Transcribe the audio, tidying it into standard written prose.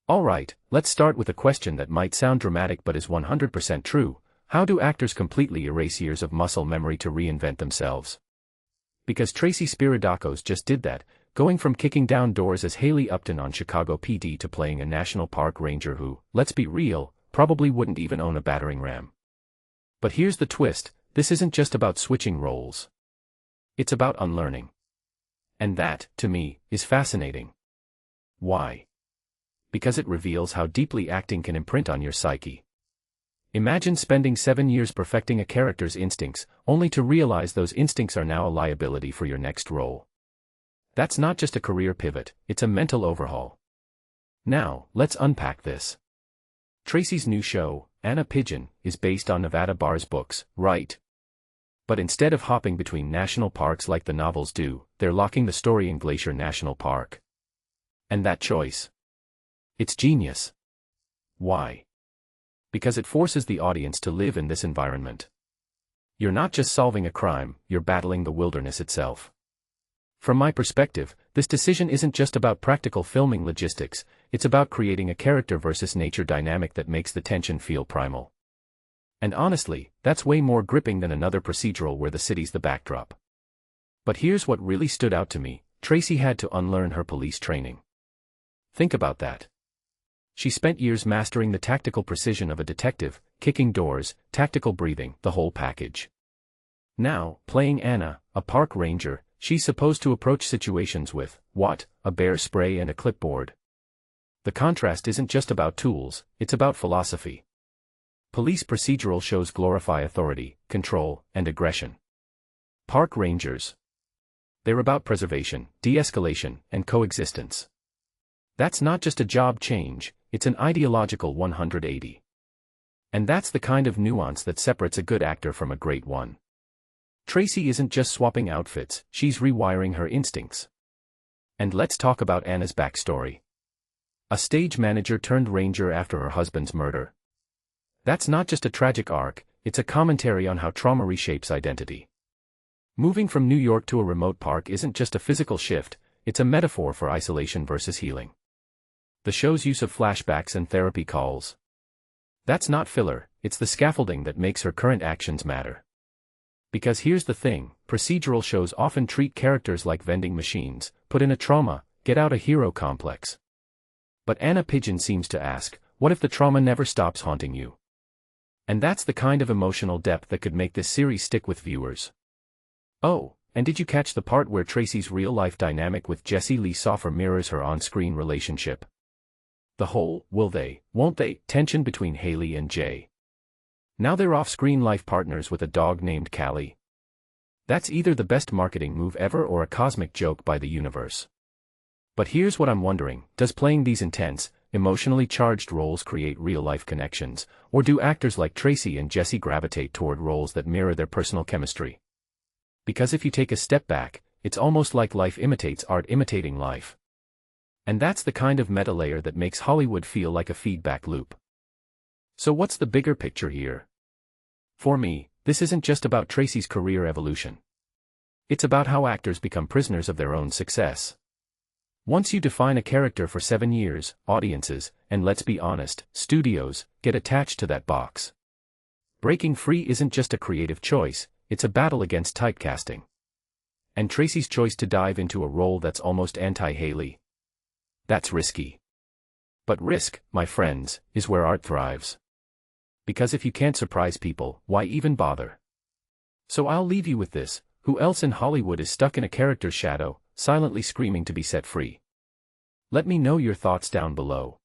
Alright, let's start with a question that might sound dramatic but is 100% true. How do actors completely erase years of muscle memory to reinvent themselves? Because Tracy Spiridakos just did that, going from kicking down doors as Hailey Upton on Chicago PD to playing a national park ranger who, let's be real, probably wouldn't even own a battering ram. But here's the twist, this isn't just about switching roles. It's about unlearning. And that, to me, is fascinating. Why? Because it reveals how deeply acting can imprint on your psyche. Imagine spending 7 years perfecting a character's instincts, only to realize those instincts are now a liability for your next role. That's not just a career pivot, it's a mental overhaul. Now, let's unpack this. Tracy's new show, Anna Pigeon, is based on Nevada Barr's books, right? But instead of hopping between national parks like the novels do, they're locking the story in Glacier National Park. And that choice? It's genius. Why? Because it forces the audience to live in this environment. You're not just solving a crime, you're battling the wilderness itself. From my perspective, this decision isn't just about practical filming logistics, it's about creating a character versus nature dynamic that makes the tension feel primal. And honestly, that's way more gripping than another procedural where the city's the backdrop. But here's what really stood out to me, Tracy had to unlearn her police training. Think about that. She spent years mastering the tactical precision of a detective, kicking doors, tactical breathing, the whole package. Now, playing Anna, a park ranger, she's supposed to approach situations with, what, a bear spray and a clipboard. The contrast isn't just about tools, it's about philosophy. Police procedural shows glorify authority, control, and aggression. Park rangers. They're about preservation, de-escalation, and coexistence. That's not just a job change, it's an ideological 180. And that's the kind of nuance that separates a good actor from a great one. Tracy isn't just swapping outfits, she's rewiring her instincts. And let's talk about Anna's backstory. A stage manager turned ranger after her husband's murder. That's not just a tragic arc, it's a commentary on how trauma reshapes identity. Moving from New York to a remote park isn't just a physical shift, it's a metaphor for isolation versus healing. The show's use of flashbacks and therapy calls. That's not filler, it's the scaffolding that makes her current actions matter. Because here's the thing, procedural shows often treat characters like vending machines, put in a trauma, get out a hero complex. But Anna Pigeon seems to ask, what if the trauma never stops haunting you? And that's the kind of emotional depth that could make this series stick with viewers. Oh, and did you catch the part where Tracy's real-life dynamic with Jesse Lee Soffer mirrors her on-screen relationship? The whole, will they, won't they, tension between Hailey and Jay. Now they're off-screen life partners with a dog named Callie. That's either the best marketing move ever or a cosmic joke by the universe. But here's what I'm wondering, does playing these intense, emotionally charged roles create real-life connections, or do actors like Tracy and Jesse gravitate toward roles that mirror their personal chemistry? Because if you take a step back, it's almost like life imitates art imitating life. And that's the kind of meta layer that makes Hollywood feel like a feedback loop. So what's the bigger picture here? For me, this isn't just about Tracy's career evolution. It's about how actors become prisoners of their own success. Once you define a character for 7 years, audiences, and let's be honest, studios, get attached to that box. Breaking free isn't just a creative choice, it's a battle against typecasting. And Tracy's choice to dive into a role that's almost anti-Hailey. That's risky. But risk, my friends, is where art thrives. Because if you can't surprise people, why even bother? So I'll leave you with this, who else in Hollywood is stuck in a character's shadow, silently screaming to be set free? Let me know your thoughts down below.